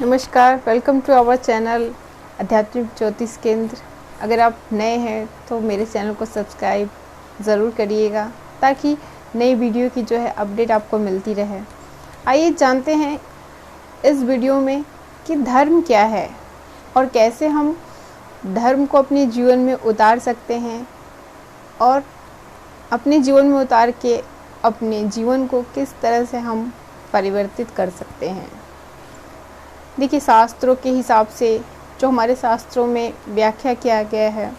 नमस्कार, welcome to our channel आध्यात्मिक ज्योतिष केंद्र। अगर आप नए हैं तो मेरे चैनल को सब्सक्राइब ज़रूर करिएगा ताकि नई वीडियो की जो है अपडेट आपको मिलती रहे। आइए जानते हैं इस वीडियो में कि धर्म क्या है और कैसे हम धर्म को अपने जीवन में उतार सकते हैं और अपने जीवन में उतार के अपने जीवन को किस तरह से हम परिवर्तित कर सकते हैं। देखिए, शास्त्रों के हिसाब से जो हमारे शास्त्रों में व्याख्या किया गया है,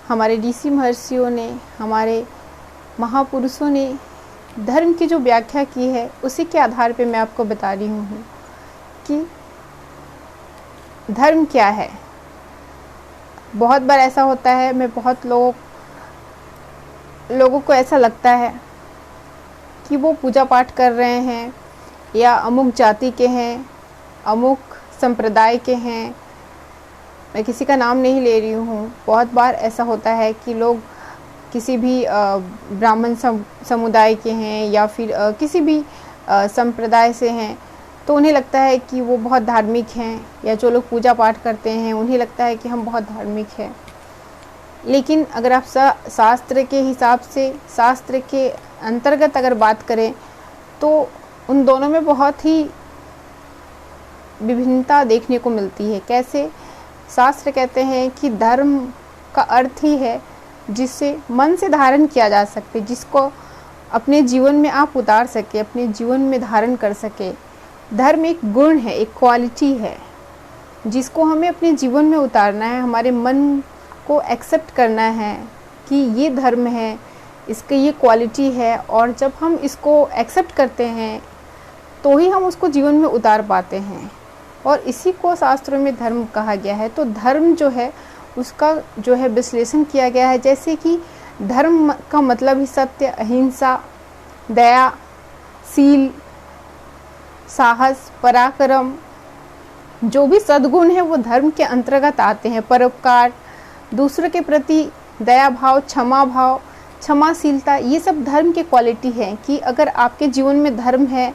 हमारे ऋषि महर्षियों ने, हमारे महापुरुषों ने धर्म की जो व्याख्या की है, उसी के आधार पे मैं आपको बता रही हूँ कि धर्म क्या है। बहुत बार ऐसा होता है, मैं बहुत लोगों को ऐसा लगता है कि वो पूजा पाठ कर रहे हैं या अमुक जाति के हैं, अमुक संप्रदाय के हैं। मैं किसी का नाम नहीं ले रही हूँ। बहुत बार ऐसा होता है कि लोग किसी भी ब्राह्मण समुदाय के हैं या फिर किसी भी संप्रदाय से हैं, तो उन्हें लगता है कि वो बहुत धार्मिक हैं, या जो लोग पूजा पाठ करते हैं उन्हें लगता है कि हम बहुत धार्मिक हैं। लेकिन अगर आप शास्त्र के हिसाब से, शास्त्र के अंतर्गत अगर बात करें, तो उन दोनों में बहुत ही विभिन्नता देखने को मिलती है। कैसे? शास्त्र कहते हैं कि धर्म का अर्थ ही है जिसे मन से धारण किया जा सके, जिसको अपने जीवन में आप उतार सके, अपने जीवन में धारण कर सके। धर्म एक गुण है, एक क्वालिटी है जिसको हमें अपने जीवन में उतारना है। हमारे मन को एक्सेप्ट करना है कि ये धर्म है, इसकी ये क्वालिटी है, और जब हम इसको एक्सेप्ट करते हैं तो ही हम उसको जीवन में उतार पाते हैं। और इसी को शास्त्रों में धर्म कहा गया है। तो धर्म जो है उसका जो है विश्लेषण किया गया है, जैसे कि धर्म का मतलब ही सत्य, अहिंसा, दया, शील, साहस, पराक्रम, जो भी सद्गुण है वो धर्म के अंतर्गत आते हैं। परोपकार, दूसरों के प्रति दया भाव, क्षमा भाव, क्षमाशीलता, ये सब धर्म की क्वालिटी है कि अगर आपके जीवन में धर्म है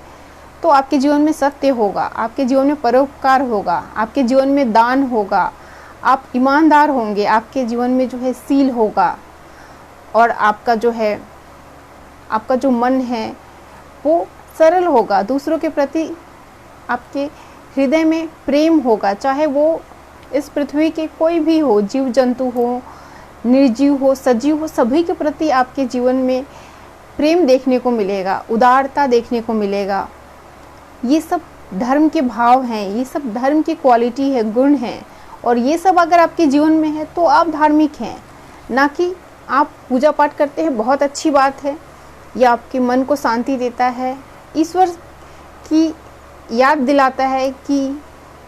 तो आपके जीवन में सत्य होगा, आपके जीवन में परोपकार होगा, आपके जीवन में दान होगा, आप ईमानदार होंगे, आपके जीवन में जो है शील होगा, और आपका जो मन है वो सरल होगा। दूसरों के प्रति आपके हृदय में प्रेम होगा, चाहे वो इस पृथ्वी के कोई भी हो, जीव जंतु हो, निर्जीव हो, सजीव हो, सभी के प्रति आपके जीवन में प्रेम देखने को मिलेगा, उदारता देखने को मिलेगा। ये सब धर्म के भाव हैं, ये सब धर्म की क्वालिटी है, गुण हैं। और ये सब अगर आपके जीवन में है तो आप धार्मिक हैं। ना कि आप पूजा पाठ करते हैं, बहुत अच्छी बात है, यह आपके मन को शांति देता है, ईश्वर की याद दिलाता है कि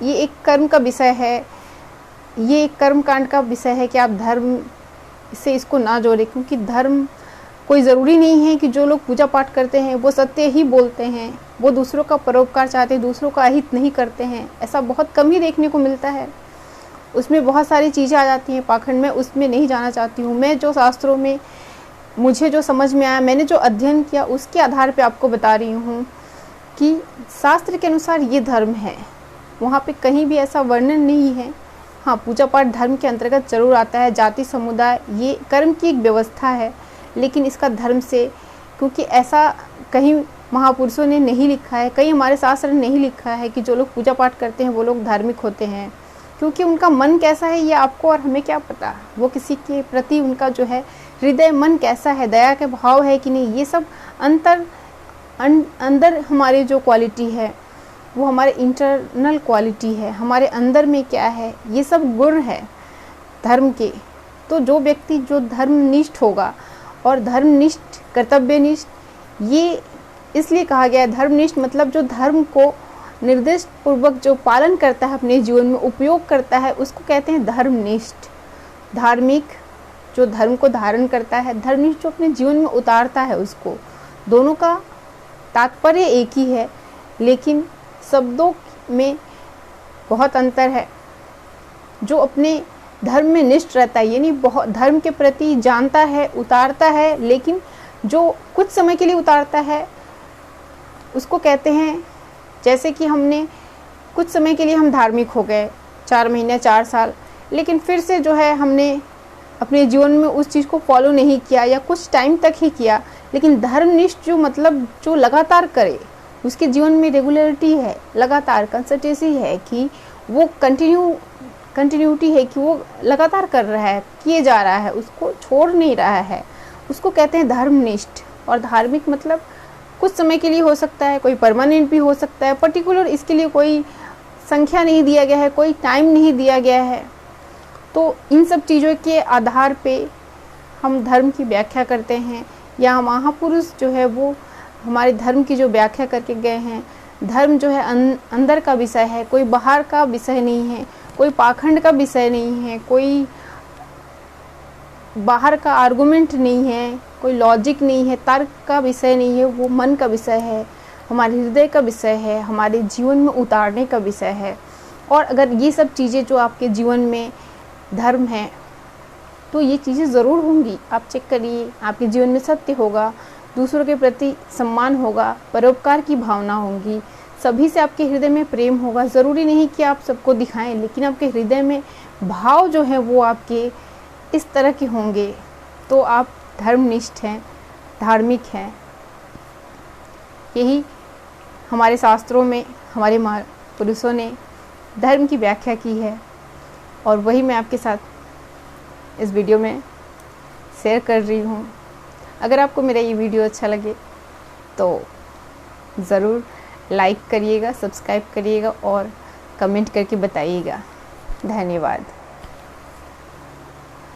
ये एक कर्म का विषय है, ये एक कर्म कांड का विषय है कि आप धर्म से इसको ना जोड़ें। क्योंकि धर्म कोई ज़रूरी नहीं है कि जो लोग पूजा पाठ करते हैं वो सत्य ही बोलते हैं, वो दूसरों का परोपकार चाहते हैं, दूसरों का अहित नहीं करते हैं। ऐसा बहुत कम ही देखने को मिलता है। उसमें बहुत सारी चीज़ें आ जाती हैं पाखंड में, उसमें नहीं जाना चाहती हूँ। मैं जो शास्त्रों में मुझे जो समझ में आया, मैंने जो अध्ययन किया, उसके आधार पे आपको बता रही हूँ कि शास्त्र के अनुसार ये धर्म है। वहाँ पे कहीं भी ऐसा वर्णन नहीं है। हाँ, पूजा पाठ धर्म के अंतर्गत जरूर आता है, जाति समुदाय ये कर्म की एक व्यवस्था है, लेकिन इसका धर्म से, क्योंकि ऐसा कहीं महापुरुषों ने नहीं लिखा है, कहीं हमारे शास्त्र ने नहीं लिखा है कि जो लोग पूजा पाठ करते हैं वो लोग धार्मिक होते हैं। क्योंकि उनका मन कैसा है ये आपको और हमें क्या पता, वो किसी के प्रति उनका जो है हृदय मन कैसा है, दया के भाव है कि नहीं, ये सब अंदर हमारी जो क्वालिटी है वो हमारे इंटरनल क्वालिटी है, हमारे अंदर में क्या है, ये सब गुण है धर्म के। तो जो व्यक्ति जो धर्मनिष्ठ होगा, और धर्मनिष्ठ, कर्तव्यनिष्ठ, ये इसलिए कहा गया है धर्मनिष्ठ, मतलब जो धर्म को निर्दिष्ट पूर्वक जो पालन करता है, अपने जीवन में उपयोग करता है, उसको कहते हैं धर्मनिष्ठ। धार्मिक जो धर्म को धारण करता है, धर्मनिष्ठ जो अपने जीवन में उतारता है उसको। दोनों का तात्पर्य एक ही है, लेकिन शब्दों में बहुत अंतर है। जो अपने धर्म में निष्ठ रहता है, यानी बहुत धर्म के प्रति जानता है, उतारता है, लेकिन जो कुछ समय के लिए उतारता है उसको कहते हैं, जैसे कि हमने कुछ समय के लिए हम धार्मिक हो गए, 4 महीने 4 साल, लेकिन फिर से जो है हमने अपने जीवन में उस चीज़ को फॉलो नहीं किया या कुछ टाइम तक ही किया। लेकिन धर्मनिष्ठ जो मतलब जो लगातार करे, उसके जीवन में रेगुलरिटी है, लगातार कंसिस्टेंसी है कि वो कंटिन्यूटी है कि वो लगातार कर रहा है, किए जा रहा है, उसको छोड़ नहीं रहा है, उसको कहते हैं धर्मनिष्ठ। और धार्मिक मतलब कुछ समय के लिए हो सकता है, कोई परमानेंट भी हो सकता है, पर्टिकुलर इसके लिए कोई संख्या नहीं दिया गया है, कोई टाइम नहीं दिया गया है। तो इन सब चीज़ों के आधार पे हम धर्म की व्याख्या करते हैं, या महापुरुष जो है वो हमारे धर्म की जो व्याख्या करके गए हैं। धर्म जो है अंदर का विषय है, कोई बाहर का विषय नहीं है, कोई पाखंड का विषय नहीं है, कोई बाहर का आर्गुमेंट नहीं है, कोई लॉजिक नहीं है, तर्क का विषय नहीं है, वो मन का विषय है, हमारे हृदय का विषय है, हमारे जीवन में उतारने का विषय है। और अगर ये सब चीज़ें जो आपके जीवन में धर्म है, तो ये चीज़ें ज़रूर होंगी। आप चेक करिए, आपके जीवन में सत्य होगा, दूसरों के प्रति सम्मान होगा, परोपकार की भावना होगी, सभी से आपके हृदय में प्रेम होगा। ज़रूरी नहीं कि आप सबको दिखाएं, लेकिन आपके हृदय में भाव जो है वो आपके इस तरह के होंगे, तो आप धर्मनिष्ठ हैं, धार्मिक हैं। यही हमारे शास्त्रों में हमारे महापुरुषों ने धर्म की व्याख्या की है, और वही मैं आपके साथ इस वीडियो में शेयर कर रही हूँ। अगर आपको मेरा ये वीडियो अच्छा लगे तो ज़रूर लाइक करिएगा, सब्सक्राइब करिएगा और कमेंट करके बताइएगा। धन्यवाद।